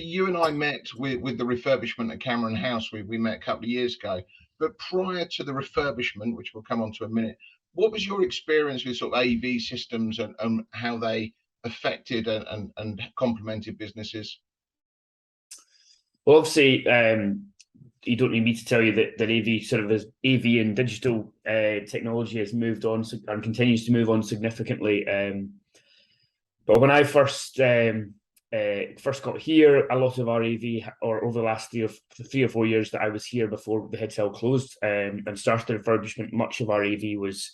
You and I met with the refurbishment at Cameron House. We met a couple of years ago. But prior to the refurbishment, which we'll come on to in a minute, what was your experience with sort of AV systems and how they affected and complemented businesses? Well, obviously, you don't need me to tell you that AV sort of as AV and digital technology has moved on and continues to move on significantly. But when I first got here, a lot of our AV, or over the last 3 or 4 years that I was here before the hotel closed and started the refurbishment, much of our AV was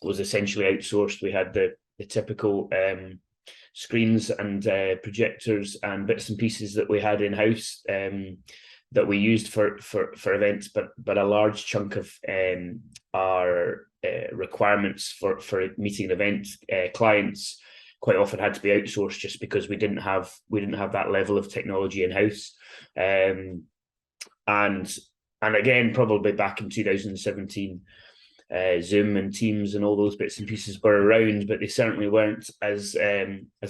essentially outsourced. We had the typical screens and projectors and bits and pieces that we had in house that we used for events, but a large chunk of our requirements for meeting and event clients quite often had to be outsourced just because we didn't have that level of technology in house. And again, probably back in 2017, Zoom and Teams and all those bits and pieces were around, but they certainly weren't as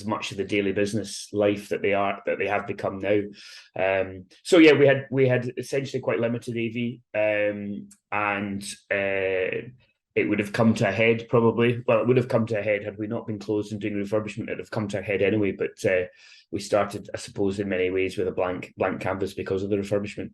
much of the daily business life that they have become now. So yeah, we had essentially quite limited AV, and it would have come to a head probably. Well, it would have come to a head had we not been closed and doing refurbishment. It would have come to a head anyway. But we started, I suppose, in many ways with a blank canvas because of the refurbishment.